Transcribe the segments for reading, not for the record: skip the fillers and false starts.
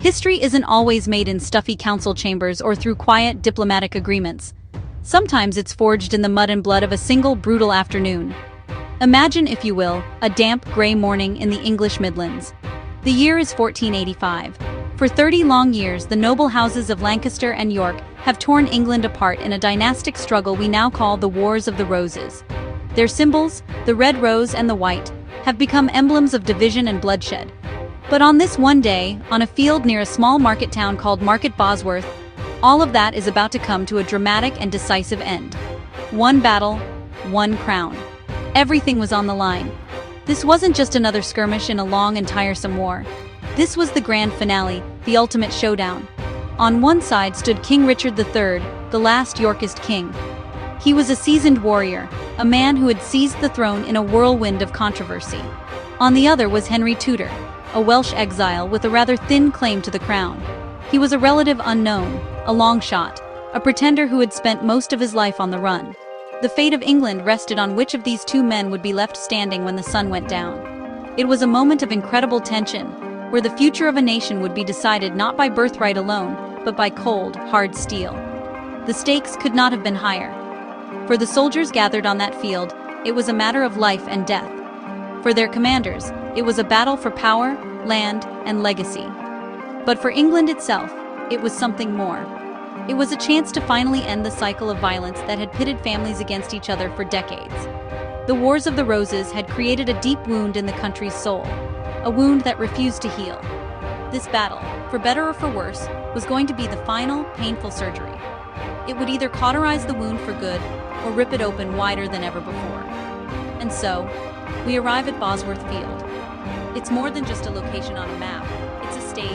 History isn't always made in stuffy council chambers or through quiet diplomatic agreements. Sometimes it's forged in the mud and blood of a single brutal afternoon. Imagine, if you will, a damp, gray morning in the English Midlands. The year is 1485. For 30 long years, the noble houses of Lancaster and York have torn England apart in a dynastic struggle we now call the Wars of the Roses. Their symbols, the red rose and the white, have become emblems of division and bloodshed. But on this one day, on a field near a small market town called Bosworth, all of that is about to come to a dramatic and decisive end. One battle, one crown. Everything was on the line. This wasn't just another skirmish in a long and tiresome war. This was the grand finale, the ultimate showdown. On one side stood King Richard III, the last Yorkist king. He was a seasoned warrior, a man who had seized the throne in a whirlwind of controversy. On the other was Henry Tudor, a Welsh exile with a rather thin claim to the crown. He was a relative unknown, a long shot, a pretender who had spent most of his life on the run. The fate of England rested on which of these two men would be left standing when the sun went down. It was a moment of incredible tension, where the future of a nation would be decided not by birthright alone, but by cold, hard steel. The stakes could not have been higher. For the soldiers gathered on that field, it was a matter of life and death. For their commanders, it was a battle for power, land, and legacy. But for England itself, it was something more. It was a chance to finally end the cycle of violence that had pitted families against each other for decades. The Wars of the Roses had created a deep wound in the country's soul, a wound that refused to heal. This battle, for better or for worse, was going to be the final, painful surgery. It would either cauterize the wound for good or rip it open wider than ever before. And so, we arrive at Bosworth Field. It's more than just a location on a map, it's a stage.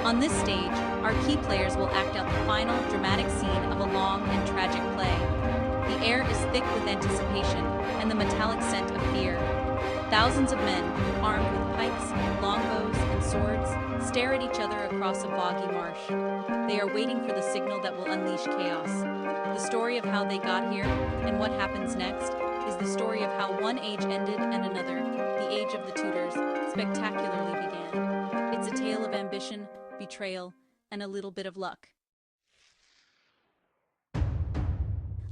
On this stage, our key players will act out the final, dramatic scene of a long and tragic play. The air is thick with anticipation and the metallic scent of fear. Thousands of men, armed with pikes, longbows, and swords, stare at each other across a boggy marsh. They are waiting for the signal that will unleash chaos. The story of how they got here and what happens next is the story of how one age ended and another, the age of the Tudors, spectacularly began. It's a tale of ambition, betrayal, and a little bit of luck.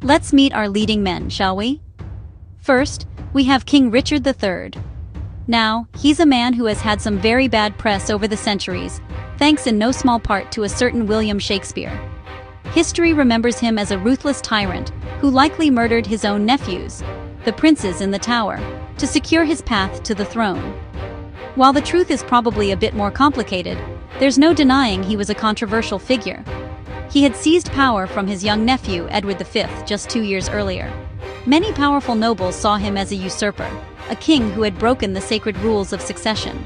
Let's meet our leading men, shall we? First, we have King Richard III. Now, he's a man who has had some very bad press over the centuries, thanks in no small part to a certain William Shakespeare. History remembers him as a ruthless tyrant who likely murdered his own nephews, the princes in the Tower, to secure his path to the throne. While the truth is probably a bit more complicated, there's no denying he was a controversial figure. He had seized power from his young nephew, Edward V, just 2 years earlier. Many powerful nobles saw him as a usurper, a king who had broken the sacred rules of succession.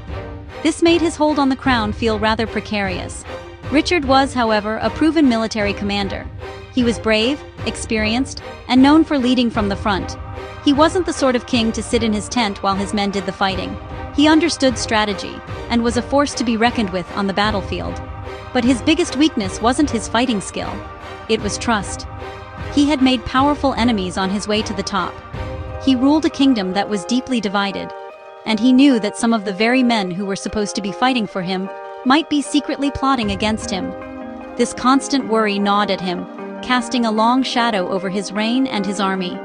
This made his hold on the crown feel rather precarious. Richard was, however, a proven military commander. He was brave, experienced, and known for leading from the front. He wasn't the sort of king to sit in his tent while his men did the fighting. He understood strategy, and was a force to be reckoned with on the battlefield. But his biggest weakness wasn't his fighting skill. It was trust. He had made powerful enemies on his way to the top. He ruled a kingdom that was deeply divided, and he knew that some of the very men who were supposed to be fighting for him might be secretly plotting against him. This constant worry gnawed at him, casting a long shadow over his reign and his army.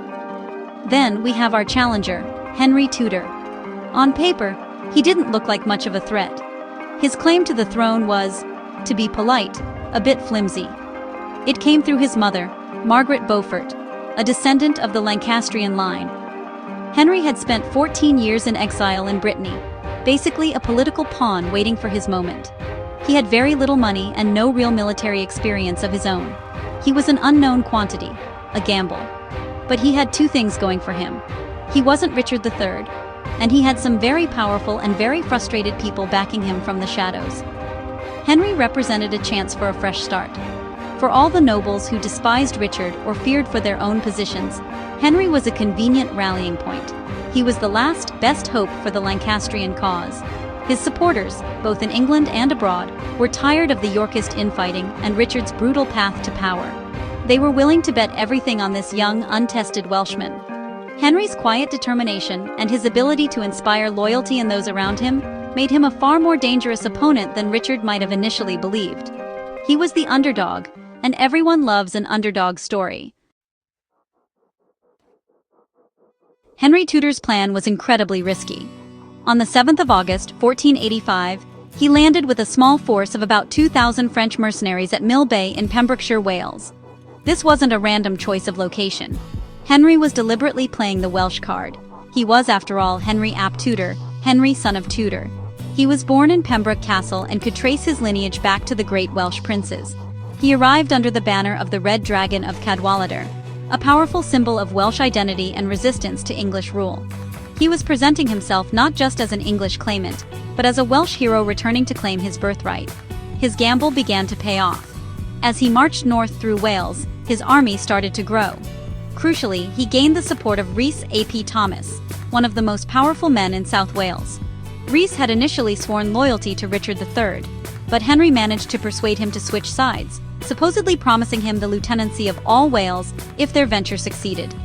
Then we have our challenger, Henry Tudor. On paper, he didn't look like much of a threat. His claim to the throne was, to be polite, a bit flimsy. It came through his mother, Margaret Beaufort, a descendant of the Lancastrian line. Henry had spent 14 years in exile in Brittany, basically a political pawn waiting for his moment. He had very little money and no real military experience of his own. He was an unknown quantity, a gamble. But he had two things going for him. He wasn't Richard III, and he had some very powerful and very frustrated people backing him from the shadows. Henry represented a chance for a fresh start. For all the nobles who despised Richard or feared for their own positions, Henry was a convenient rallying point. He was the last, best hope for the Lancastrian cause. His supporters, both in England and abroad, were tired of the Yorkist infighting and Richard's brutal path to power. They were willing to bet everything on this young, untested Welshman. Henry's quiet determination and his ability to inspire loyalty in those around him made him a far more dangerous opponent than Richard might have initially believed. He was the underdog, and everyone loves an underdog story. Henry Tudor's plan was incredibly risky. On the 7th of August, 1485, he landed with a small force of about 2,000 French mercenaries at Mill Bay in Pembrokeshire, Wales. This wasn't a random choice of location. Henry was deliberately playing the Welsh card. He was, after all, Henry ap Tudor, Henry son of Tudor. He was born in Pembroke Castle and could trace his lineage back to the great Welsh princes. He arrived under the banner of the Red Dragon of Cadwallader, a powerful symbol of Welsh identity and resistance to English rule. He was presenting himself not just as an English claimant, but as a Welsh hero returning to claim his birthright. His gamble began to pay off. As he marched north through Wales, his army started to grow. Crucially, he gained the support of Rhys ap Thomas, one of the most powerful men in South Wales. Rhys had initially sworn loyalty to Richard III, but Henry managed to persuade him to switch sides, supposedly promising him the lieutenancy of all Wales if their venture succeeded.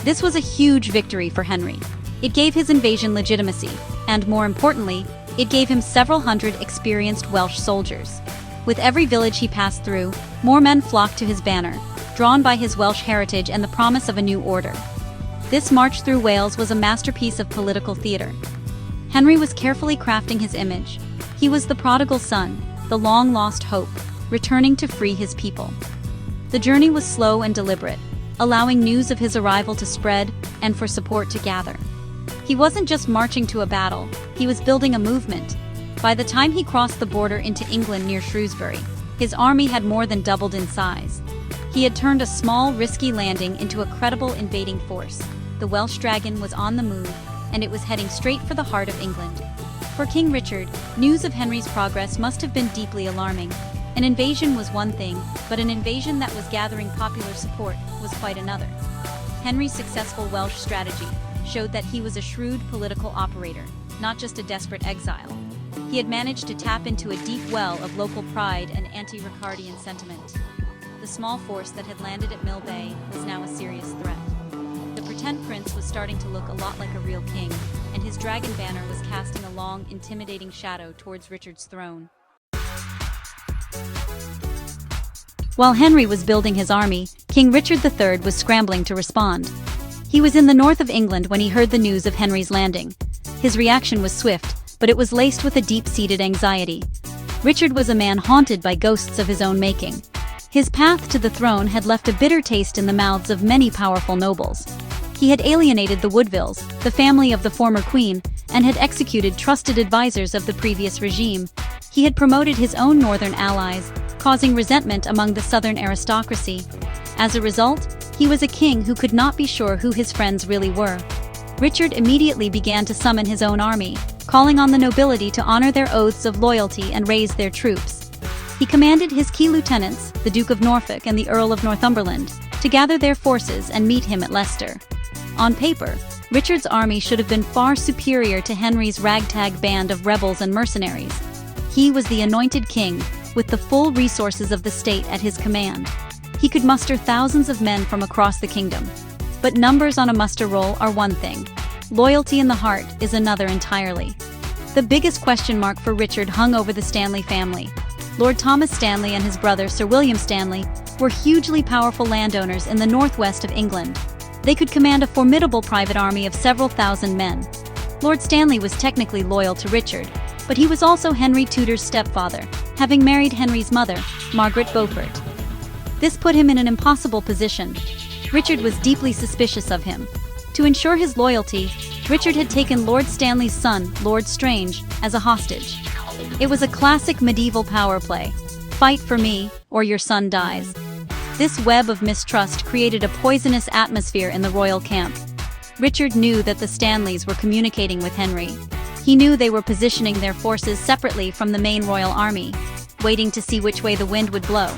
This was a huge victory for Henry. It gave his invasion legitimacy, and more importantly, it gave him several hundred experienced Welsh soldiers. With every village he passed through, more men flocked to his banner, drawn by his Welsh heritage and the promise of a new order. This march through Wales was a masterpiece of political theater. Henry was carefully crafting his image. He was the prodigal son, the long-lost hope, returning to free his people. The journey was slow and deliberate, allowing news of his arrival to spread and for support to gather. He wasn't just marching to a battle, he was building a movement. By the time he crossed the border into England near Shrewsbury, his army had more than doubled in size. He had turned a small, risky landing into a credible invading force. The Welsh dragon was on the move, and it was heading straight for the heart of England. For King Richard, news of Henry's progress must have been deeply alarming. An invasion was one thing, but an invasion that was gathering popular support was quite another. Henry's successful Welsh strategy showed that he was a shrewd political operator, not just a desperate exile. He had managed to tap into a deep well of local pride and anti-Ricardian sentiment. The small force that had landed at Mill Bay was now a serious threat. The pretend prince was starting to look a lot like a real king, and his dragon banner was casting a long, intimidating shadow towards Richard's throne. While Henry was building his army, King Richard III was scrambling to respond. He was in the north of England when he heard the news of Henry's landing. His reaction was swift, but it was laced with a deep-seated anxiety. Richard was a man haunted by ghosts of his own making. His path to the throne had left a bitter taste in the mouths of many powerful nobles. He had alienated the Woodvilles, the family of the former queen, and had executed trusted advisors of the previous regime. He had promoted his own northern allies, causing resentment among the southern aristocracy. As a result, he was a king who could not be sure who his friends really were. Richard immediately began to summon his own army, calling on the nobility to honor their oaths of loyalty and raise their troops. He commanded his key lieutenants, the Duke of Norfolk and the Earl of Northumberland, to gather their forces and meet him at Leicester. On paper, Richard's army should have been far superior to Henry's ragtag band of rebels and mercenaries. He was the anointed king, with the full resources of the state at his command. He could muster thousands of men from across the kingdom. But numbers on a muster roll are one thing. Loyalty in the heart is another entirely. The biggest question mark for Richard hung over the Stanley family. Lord Thomas Stanley and his brother Sir William Stanley were hugely powerful landowners in the northwest of England. They could command a formidable private army of several thousand men. Lord Stanley was technically loyal to Richard, but he was also Henry Tudor's stepfather, having married Henry's mother, Margaret Beaufort. This put him in an impossible position. Richard was deeply suspicious of him. To ensure his loyalty, Richard had taken Lord Stanley's son, Lord Strange, as a hostage. It was a classic medieval power play. Fight for me, or your son dies. This web of mistrust created a poisonous atmosphere in the royal camp. Richard knew that the Stanleys were communicating with Henry. He knew they were positioning their forces separately from the main royal army, waiting to see which way the wind would blow.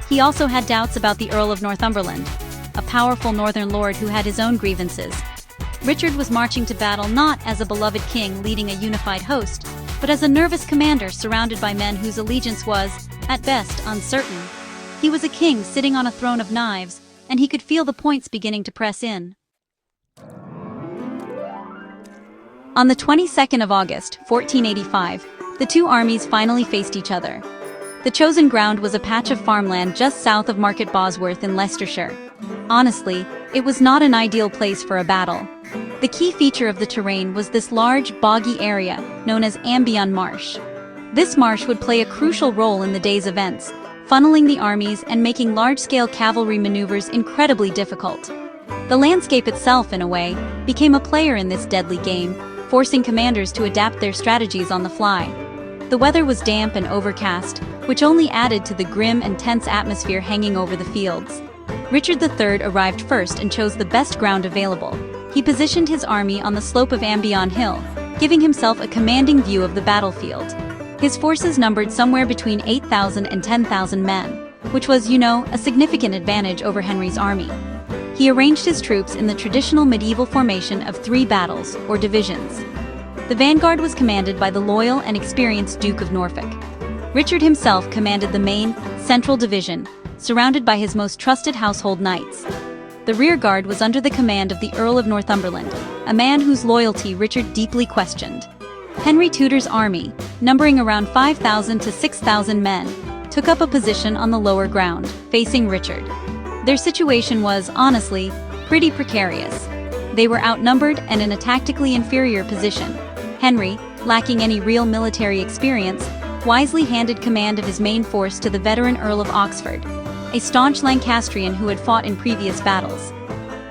He also had doubts about the Earl of Northumberland, a powerful northern lord who had his own grievances. Richard was marching to battle not as a beloved king leading a unified host, but as a nervous commander surrounded by men whose allegiance was, at best, uncertain. He was a king sitting on a throne of knives, and he could feel the points beginning to press in. On the 22nd of August, 1485, the two armies finally faced each other. The chosen ground was a patch of farmland just south of Market Bosworth in Leicestershire. Honestly, it was not an ideal place for a battle. The key feature of the terrain was this large, boggy area known as Ambion Marsh. This marsh would play a crucial role in the day's events, funneling the armies and making large-scale cavalry maneuvers incredibly difficult. The landscape itself, in a way, became a player in this deadly game, forcing commanders to adapt their strategies on the fly. The weather was damp and overcast, which only added to the grim and tense atmosphere hanging over the fields. Richard III arrived first and chose the best ground available. He positioned his army on the slope of Ambion Hill, giving himself a commanding view of the battlefield. His forces numbered somewhere between 8,000 and 10,000 men, which was, a significant advantage over Henry's army. He arranged his troops in the traditional medieval formation of 3 battles, or divisions. The vanguard was commanded by the loyal and experienced Duke of Norfolk. Richard himself commanded the main, central division, surrounded by his most trusted household knights. The rearguard was under the command of the Earl of Northumberland, a man whose loyalty Richard deeply questioned. Henry Tudor's army, numbering around 5,000 to 6,000 men, took up a position on the lower ground, facing Richard. Their situation was, honestly, pretty precarious. They were outnumbered and in a tactically inferior position. Henry, lacking any real military experience, wisely handed command of his main force to the veteran Earl of Oxford, a staunch Lancastrian who had fought in previous battles.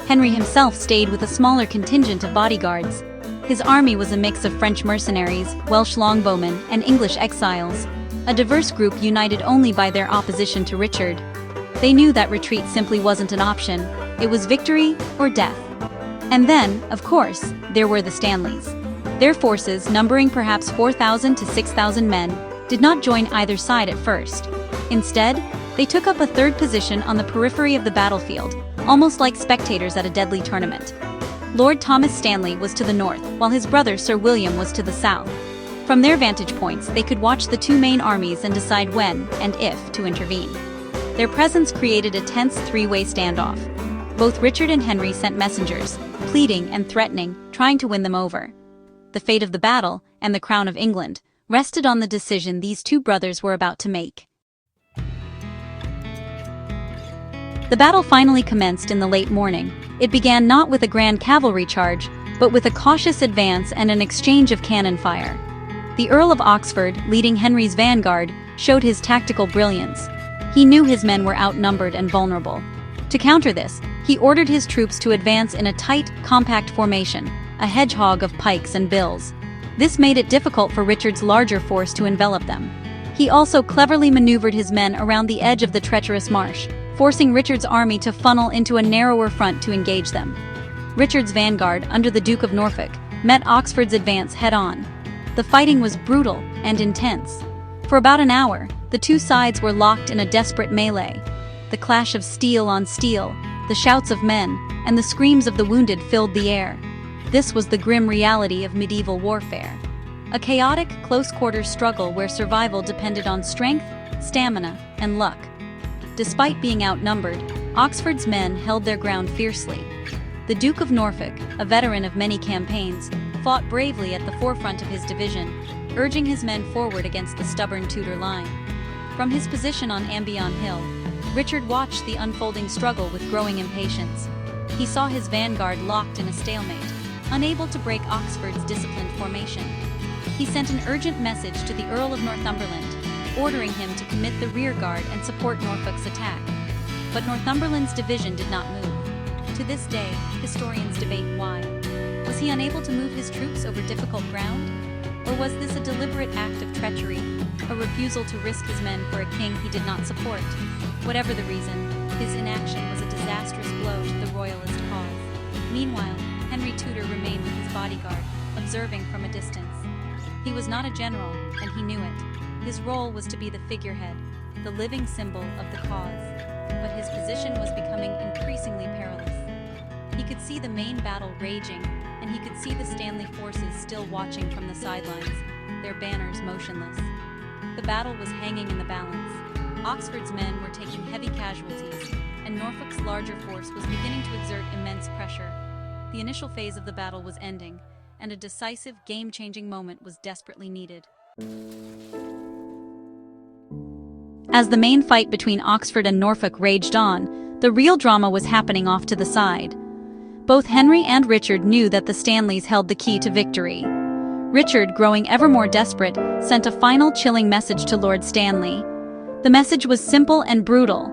Henry himself stayed with a smaller contingent of bodyguards. His army was a mix of French mercenaries, Welsh longbowmen, and English exiles, a diverse group united only by their opposition to Richard. They knew that retreat simply wasn't an option. It was victory or death. And then, of course, there were the Stanleys. Their forces, numbering perhaps 4,000 to 6,000 men, did not join either side at first. Instead, they took up a third position on the periphery of the battlefield, almost like spectators at a deadly tournament. Lord Thomas Stanley was to the north, while his brother Sir William was to the south. From their vantage points, they could watch the two main armies and decide when, and if, to intervene. Their presence created a tense three-way standoff. Both Richard and Henry sent messengers, pleading and threatening, trying to win them over. The fate of the battle, and the crown of England, rested on the decision these two brothers were about to make. The battle finally commenced in the late morning. It began not with a grand cavalry charge, but with a cautious advance and an exchange of cannon fire. The Earl of Oxford, leading Henry's vanguard, showed his tactical brilliance. He knew his men were outnumbered and vulnerable. To counter this, he ordered his troops to advance in a tight, compact formation, a hedgehog of pikes and bills. This made it difficult for Richard's larger force to envelop them. He also cleverly maneuvered his men around the edge of the treacherous marsh, forcing Richard's army to funnel into a narrower front to engage them. Richard's vanguard, under the Duke of Norfolk, met Oxford's advance head-on. The fighting was brutal and intense. For about an hour, the two sides were locked in a desperate melee. The clash of steel on steel, the shouts of men, and the screams of the wounded filled the air. This was the grim reality of medieval warfare. A chaotic, close-quarters struggle where survival depended on strength, stamina, and luck. Despite being outnumbered, Oxford's men held their ground fiercely. The Duke of Norfolk, a veteran of many campaigns, fought bravely at the forefront of his division, urging his men forward against the stubborn Tudor line. From his position on Ambion Hill, Richard watched the unfolding struggle with growing impatience. He saw his vanguard locked in a stalemate, unable to break Oxford's disciplined formation. He sent an urgent message to the Earl of Northumberland, ordering him to commit the rearguard and support Norfolk's attack. But Northumberland's division did not move. To this day, historians debate why. Was he unable to move his troops over difficult ground? Or was this a deliberate act of treachery, a refusal to risk his men for a king he did not support? Whatever the reason, his inaction was a disastrous blow to the royalist cause. Meanwhile, Henry Tudor remained with his bodyguard, observing from a distance. He was not a general, and he knew it. His role was to be the figurehead, the living symbol of the cause. But his position was becoming increasingly perilous. He could see the main battle raging, and he could see the Stanley forces still watching from the sidelines, their banners motionless. The battle was hanging in the balance. Oxford's men were taking heavy casualties, and Norfolk's larger force was beginning to exert immense pressure. The initial phase of the battle was ending, and a decisive, game-changing moment was desperately needed. As the main fight between Oxford and Norfolk raged on, the real drama was happening off to the side. Both Henry and Richard knew that the Stanleys held the key to victory. Richard, growing ever more desperate, sent a final chilling message to Lord Stanley. The message was simple and brutal.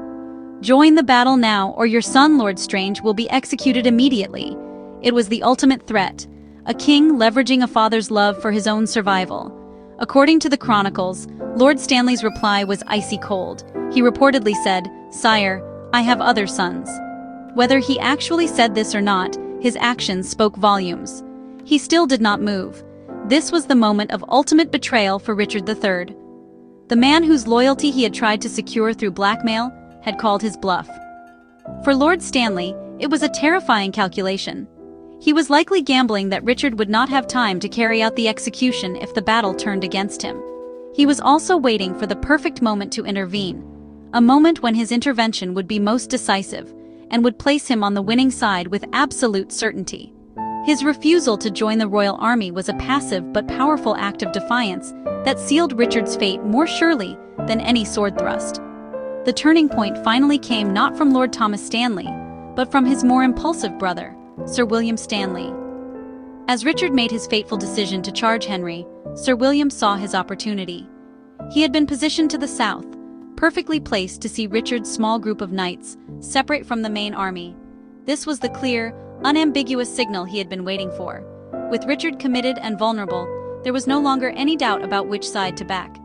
"Join the battle now, or your son, Lord Strange, will be executed immediately." It was the ultimate threat, a king leveraging a father's love for his own survival. According to the chronicles, Lord Stanley's reply was icy cold. He reportedly said, "Sire, I have other sons." Whether he actually said this or not, his actions spoke volumes. He still did not move. This was the moment of ultimate betrayal for Richard III. The man whose loyalty he had tried to secure through blackmail had called his bluff. For Lord Stanley, it was a terrifying calculation. He was likely gambling that Richard would not have time to carry out the execution if the battle turned against him. He was also waiting for the perfect moment to intervene, a moment when his intervention would be most decisive and would place him on the winning side with absolute certainty. His refusal to join the royal army was a passive but powerful act of defiance that sealed Richard's fate more surely than any sword thrust. The turning point finally came not from Lord Thomas Stanley, but from his more impulsive brother, Sir William Stanley. As Richard made his fateful decision to charge Henry, Sir William saw his opportunity. He had been positioned to the south, perfectly placed to see Richard's small group of knights separate from the main army. This was the clear, unambiguous signal he had been waiting for. With Richard committed and vulnerable, there was no longer any doubt about which side to back.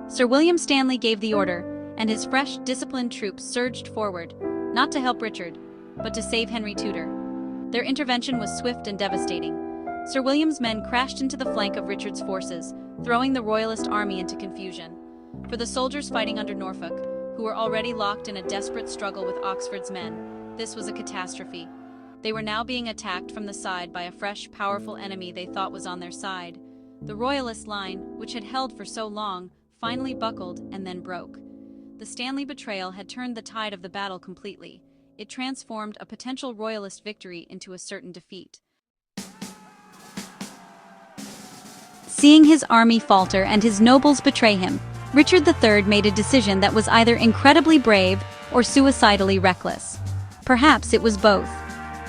Sir William Stanley gave the order, and his fresh, disciplined troops surged forward, not to help Richard, but to save Henry Tudor. Their intervention was swift and devastating. Sir William's men crashed into the flank of Richard's forces, throwing the royalist army into confusion. For the soldiers fighting under Norfolk, who were already locked in a desperate struggle with Oxford's men, this was a catastrophe. They were now being attacked from the side by a fresh, powerful enemy they thought was on their side. The royalist line, which had held for so long, finally buckled and then broke. The Stanley betrayal had turned the tide of the battle completely. It transformed a potential royalist victory into a certain defeat. Seeing his army falter and his nobles betray him, Richard III made a decision that was either incredibly brave or suicidally reckless. Perhaps it was both.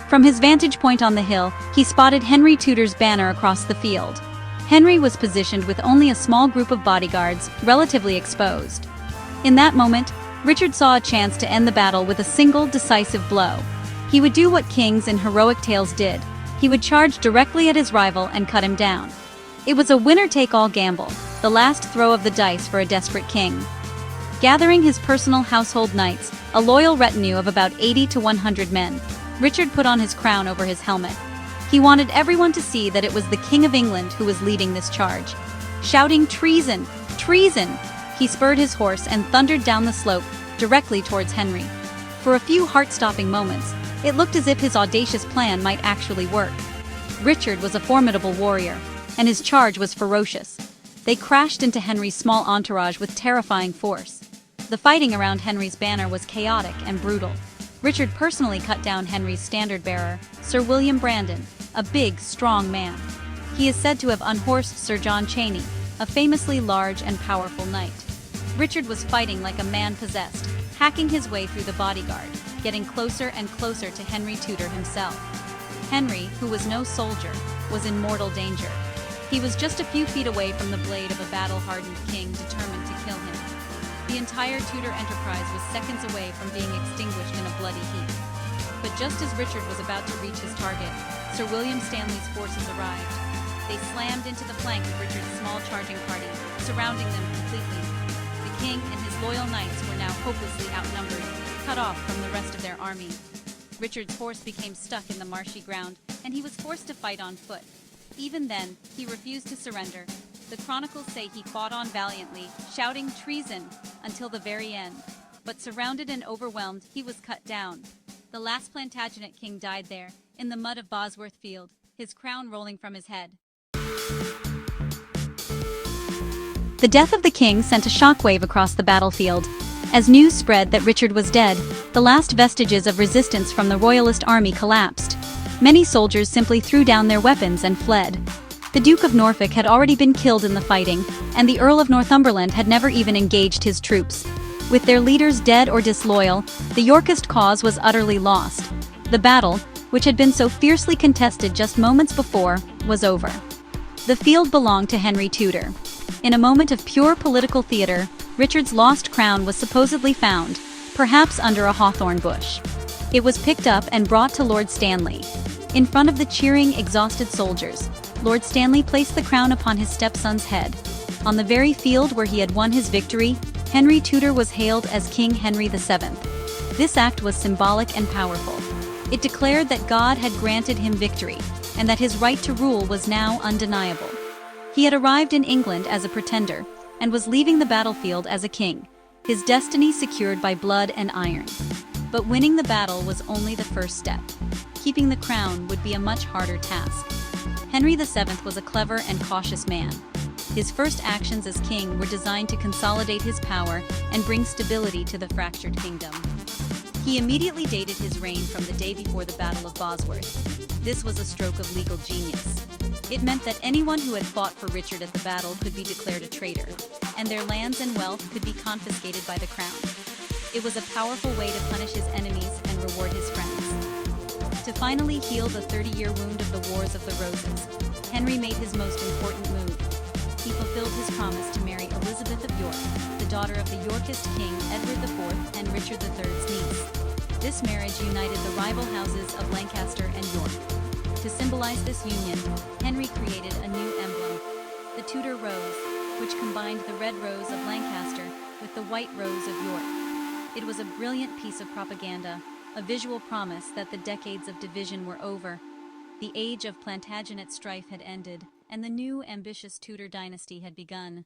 From his vantage point on the hill, he spotted Henry Tudor's banner across the field. Henry was positioned with only a small group of bodyguards, relatively exposed. In that moment, Richard saw a chance to end the battle with a single, decisive blow. He would do what kings in heroic tales did. He would charge directly at his rival and cut him down. It was a winner-take-all gamble, the last throw of the dice for a desperate king. Gathering his personal household knights, a loyal retinue of about 80 to 100 men, Richard put on his crown over his helmet. He wanted everyone to see that it was the King of England who was leading this charge. Shouting, "Treason! Treason!" he spurred his horse and thundered down the slope, directly towards Henry. For a few heart-stopping moments, it looked as if his audacious plan might actually work. Richard was a formidable warrior, and his charge was ferocious. They crashed into Henry's small entourage with terrifying force. The fighting around Henry's banner was chaotic and brutal. Richard personally cut down Henry's standard-bearer, Sir William Brandon, a big, strong man. He is said to have unhorsed Sir John Cheney, a famously large and powerful knight. Richard was fighting like a man possessed, hacking his way through the bodyguard, getting closer and closer to Henry Tudor himself. Henry, who was no soldier, was in mortal danger. He was just a few feet away from the blade of a battle-hardened king determined to kill him. The entire Tudor enterprise was seconds away from being extinguished in a bloody heap. But just as Richard was about to reach his target, Sir William Stanley's forces arrived. They slammed into the flank of Richard's small charging party, surrounding them completely. The king and his loyal knights were now hopelessly outnumbered, cut off from the rest of their army. Richard's horse became stuck in the marshy ground, and he was forced to fight on foot. Even then, he refused to surrender. The chronicles say he fought on valiantly, shouting "treason" until the very end. But surrounded and overwhelmed, he was cut down. The last Plantagenet king died there, in the mud of Bosworth field, his crown rolling from his head. The death of the king sent a shockwave across the battlefield. As news spread that Richard was dead, the last vestiges of resistance from the royalist army collapsed. Many soldiers simply threw down their weapons and fled. The Duke of Norfolk had already been killed in the fighting, and the Earl of Northumberland had never even engaged his troops. With their leaders dead or disloyal, the Yorkist cause was utterly lost. The battle, which had been so fiercely contested just moments before, was over. The field belonged to Henry Tudor. In a moment of pure political theater, Richard's lost crown was supposedly found, perhaps under a hawthorn bush. It was picked up and brought to Lord Stanley. In front of the cheering, exhausted soldiers, Lord Stanley placed the crown upon his stepson's head. On the very field where he had won his victory, Henry Tudor was hailed as King Henry VII. This act was symbolic and powerful. It declared that God had granted him victory, and that his right to rule was now undeniable. He had arrived in England as a pretender, and was leaving the battlefield as a king, his destiny secured by blood and iron. But winning the battle was only the first step. Keeping the crown would be a much harder task. Henry VII was a clever and cautious man. His first actions as king were designed to consolidate his power and bring stability to the fractured kingdom. He immediately dated his reign from the day before the Battle of Bosworth. This was a stroke of legal genius. It meant that anyone who had fought for Richard at the battle could be declared a traitor, and their lands and wealth could be confiscated by the crown. It was a powerful way to punish his enemies and reward his friends. To finally heal the 30-year wound of the Wars of the Roses, Henry made his most important move. He fulfilled his promise to marry Elizabeth of York, the daughter of the Yorkist king Edward IV and Richard III's niece. This marriage united the rival houses of Lancaster and York. To symbolize this union, Henry created a new emblem, the Tudor rose, which combined the red rose of Lancaster with the white rose of York. It was a brilliant piece of propaganda, a visual promise that the decades of division were over. The age of Plantagenet strife had ended, and the new, ambitious Tudor dynasty had begun.